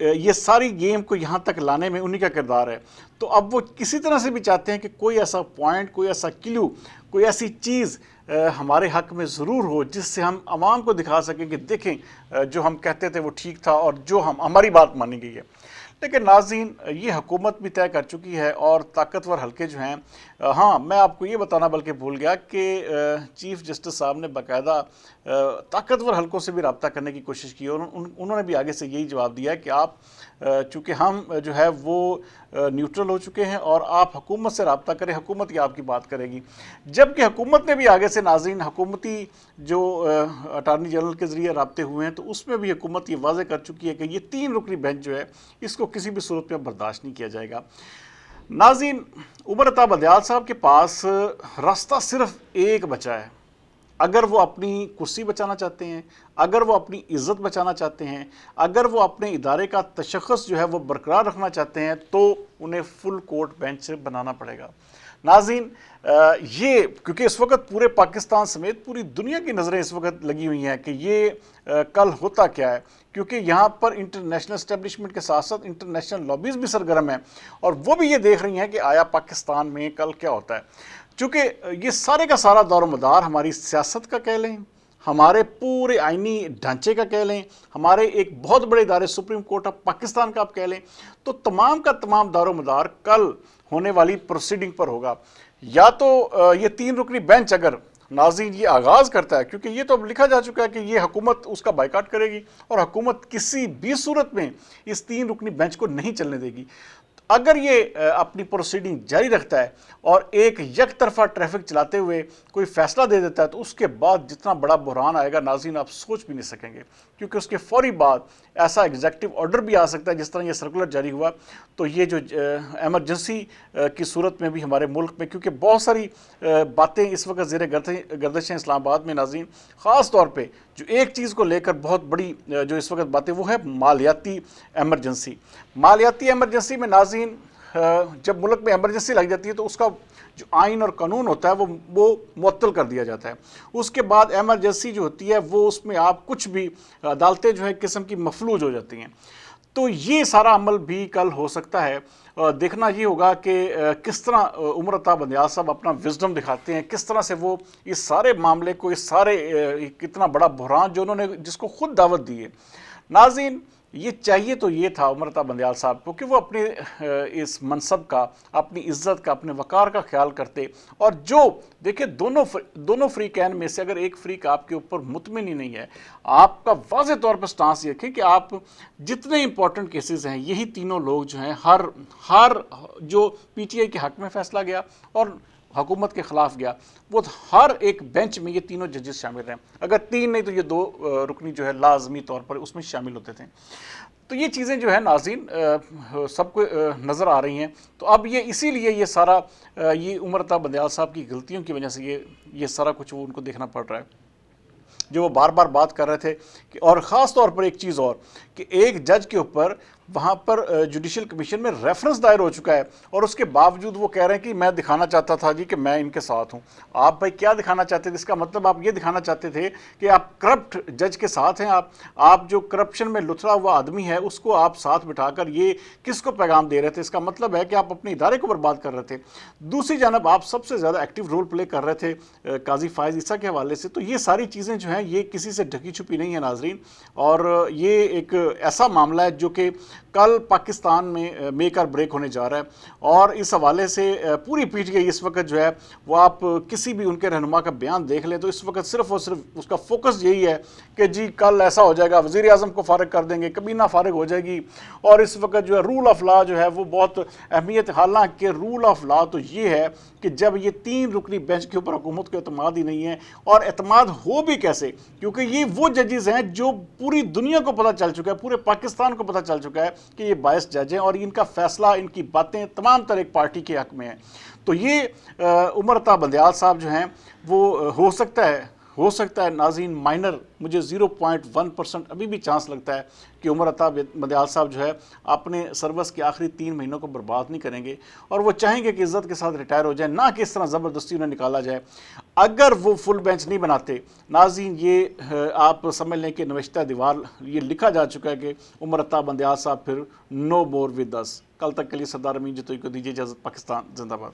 یہ ساری گیم کو یہاں تک لانے میں انہی کا کردار ہے. تو اب وہ کسی طرح سے بھی چاہتے ہیں کہ کوئی ایسا پوائنٹ، کوئی ایسا کلیو، کوئی ایسی چیز ہمارے حق میں ضرور ہو جس سے ہم عوام کو دکھا سکیں کہ دیکھیں جو ہم کہتے تھے وہ ٹھیک تھا اور جو ہماری بات مانی گئی ہے. لیکن ناظرین، یہ حکومت بھی طے کر چکی ہے اور طاقتور حلقے جو ہیں، ہاں میں آپ کو یہ بتانا بلکہ بھول گیا کہ چیف جسٹس صاحب نے باقاعدہ طاقتور حلقوں سے بھی رابطہ کرنے کی کوشش کی اور انہوں نے بھی آگے سے یہی جواب دیا کہ آپ چونکہ ہم جو ہے وہ نیوٹرل ہو چکے ہیں اور آپ حکومت سے رابطہ کریں، حکومت ہی آپ کی بات کرے گی. جبکہ حکومت نے بھی آگے سے ناظرین حکومتی جو اٹارنی جنرل کے ذریعے رابطے ہوئے ہیں تو اس میں بھی حکومت یہ واضح کر چکی ہے کہ یہ 3 رکنی بینچ جو ہے اس کو کسی بھی صورت میں برداشت نہیں کیا جائے گا. ناظرین، عمر عطا بندیال صاحب کے پاس راستہ صرف ایک بچا ہے. اگر وہ اپنی کرسی بچانا چاہتے ہیں، اگر وہ اپنی عزت بچانا چاہتے ہیں، اگر وہ اپنے ادارے کا تشخص جو ہے وہ برقرار رکھنا چاہتے ہیں تو انہیں فل کورٹ بینچ سے بنانا پڑے گا. ناظرین، یہ کیونکہ اس وقت پورے پاکستان سمیت پوری دنیا کی نظریں اس وقت لگی ہوئی ہیں کہ یہ کل ہوتا کیا ہے، کیونکہ یہاں پر انٹرنیشنل اسٹیبلشمنٹ کے ساتھ ساتھ انٹرنیشنل لابیز بھی سرگرم ہیں اور وہ بھی یہ دیکھ رہی ہیں کہ آیا پاکستان میں کل کیا ہوتا ہے. چونکہ یہ سارے کا سارا دور و مدار ہماری سیاست کا کہہ لیں، ہمارے پورے آئینی ڈھانچے کا کہہ لیں، ہمارے ایک بہت بڑے ادارے سپریم کورٹ آف پاکستان کا آپ کہہ لیں، تو تمام کا تمام دار و مدار کل ہونے والی پروسیڈنگ پر ہوگا. یا تو یہ 3 رکنی بینچ اگر ناظرین یہ آغاز کرتا ہے، کیونکہ یہ تو اب لکھا جا چکا ہے کہ یہ حکومت اس کا بائیکاٹ کرے گی اور حکومت کسی بھی صورت میں اس 3 رکنی بینچ کو نہیں چلنے دے گی. اگر یہ اپنی پروسیڈنگ جاری رکھتا ہے اور ایک یک طرفہ ٹریفک چلاتے ہوئے کوئی فیصلہ دے دیتا ہے تو اس کے بعد جتنا بڑا بحران آئے گا ناظرین آپ سوچ بھی نہیں سکیں گے، کیونکہ اس کے فوری بعد ایسا ایگزیکٹو آرڈر بھی آ سکتا ہے جس طرح یہ سرکولر جاری ہوا. تو یہ جو ایمرجنسی کی صورت میں بھی ہمارے ملک میں، کیونکہ بہت ساری باتیں اس وقت زیر گردش ہیں اسلام آباد میں ناظرین، خاص طور پہ جو ایک چیز کو لے کر بہت بڑی جو اس وقت باتیں وہ ہے مالیاتی ایمرجنسی. مالیاتی ایمرجنسی میں ناظرین جب ملک میں ایمرجنسی لگ جاتی ہے تو اس کا جو آئین اور قانون ہوتا ہے وہ معطل کر دیا جاتا ہے. اس کے بعد ایمرجنسی جو ہوتی ہے وہ اس میں آپ کچھ بھی عدالتیں جو ہے قسم کی مفلوج ہو جاتی ہیں. تو یہ سارا عمل بھی کل ہو سکتا ہے. دیکھنا یہ ہوگا کہ کس طرح عمر عطا بندیال صاحب اپنا وزڈم دکھاتے ہیں، کس طرح سے وہ اس سارے معاملے کو، اس سارے کتنا بڑا بحران جو انہوں نے جس کو خود دعوت دی ہے. ناظرین، یہ چاہیے تو یہ تھا عمر عطا بندیال صاحب کو کہ وہ اپنے اس منصب کا، اپنی عزت کا، اپنے وقار کا خیال کرتے. اور جو دیکھیں دونوں فریقین میں سے اگر ایک فریق آپ کے اوپر مطمئن ہی نہیں ہے، آپ کا واضح طور پر سٹانس یہ رکھیں کہ آپ جتنے امپورٹنٹ کیسز ہیں یہی تینوں لوگ جو ہیں ہر جو پی ٹی آئی کے حق میں فیصلہ گیا اور حکومت کے خلاف گیا، وہ ہر ایک بینچ میں یہ تینوں ججز شامل ہیں. اگر 3 نہیں تو یہ 2 رکنی جو ہے لازمی طور پر اس میں شامل ہوتے تھے. تو یہ چیزیں جو ہے ناظرین سب کو نظر آ رہی ہیں. تو اب یہ اسی لیے یہ سارا یہ عمر عطا بندیال صاحب کی غلطیوں کی وجہ سے یہ سارا کچھ وہ ان کو دیکھنا پڑ رہا ہے جو وہ بار بار بات کر رہے تھے. اور خاص طور پر ایک چیز اور کہ ایک جج کے اوپر وہاں پر جوڈیشل کمیشن میں ریفرنس دائر ہو چکا ہے اور اس کے باوجود وہ کہہ رہے ہیں کہ میں دکھانا چاہتا تھا جی کہ میں ان کے ساتھ ہوں. آپ بھائی کیا دکھانا چاہتے تھے؟ اس کا مطلب آپ یہ دکھانا چاہتے تھے کہ آپ کرپٹ جج کے ساتھ ہیں، آپ جو کرپشن میں لتھڑا ہوا آدمی ہے اس کو آپ ساتھ بٹھا کر یہ کس کو پیغام دے رہے تھے؟ اس کا مطلب ہے کہ آپ اپنے ادارے کو برباد کر رہے تھے. دوسری جانب آپ سب سے زیادہ ایکٹیو رول پلے کر رہے تھے قاضی فائز عیسیٰ کے حوالے سے. تو یہ ساری چیزیں جو ہیں یہ کسی سے ڈھکی چھپی نہیں ہے ناظرین، اور یہ ایک ایسا معاملہ ہے جو کہ کل پاکستان میں میک اور بریک ہونے جا رہا ہے. اور اس حوالے سے پوری پی ٹی آئی اس وقت جو ہے وہ آپ کسی بھی ان کے رہنما کا بیان دیکھ لیں تو اس وقت صرف اور صرف اس کا فوکس یہی ہے کہ جی کل ایسا ہو جائے گا، وزیر اعظم کو فارغ کر دیں گے، کابینہ فارغ ہو جائے گی. اور اس وقت جو ہے رول آف لا جو ہے وہ بہت اہمیت، حالانکہ رول آف لا تو یہ ہے کہ جب یہ 3 رکنی بینچ کے اوپر حکومت کو اعتماد ہی نہیں ہے، اور اعتماد ہو بھی کیسے کیونکہ یہ وہ ججز ہیں جو پوری دنیا کو پتہ چل چکا ہے، پورے پاکستان کو پتہ چل چکا ہے کہ یہ باعث جج ہیں اور ان کا فیصلہ، ان کی باتیں تمام تر ایک پارٹی کے حق میں ہیں. تو یہ عمر عطا بندیال صاحب جو ہیں وہ ہو سکتا ہے ہو سکتا ہے ناظرین مائنر مجھے 0.1% ابھی بھی چانس لگتا ہے کہ عمر عطا بندیال صاحب جو ہے اپنے سروس کے آخری 3 مہینوں کو برباد نہیں کریں گے اور وہ چاہیں گے کہ عزت کے ساتھ ریٹائر ہو جائیں، نہ کہ اس طرح زبردستی انہیں نکالا جائے۔ اگر وہ فل بینچ نہیں بناتے ناظرین، یہ آپ سمجھ لیں کہ نوشتہ دیوار یہ لکھا جا چکا ہے کہ عمر عطا بندیال صاحب پھر نو مور ود اس۔ کل تک کے لیے سردار امین جتوئی کو دیجیے اجازت۔ پاکستان زندہ باد۔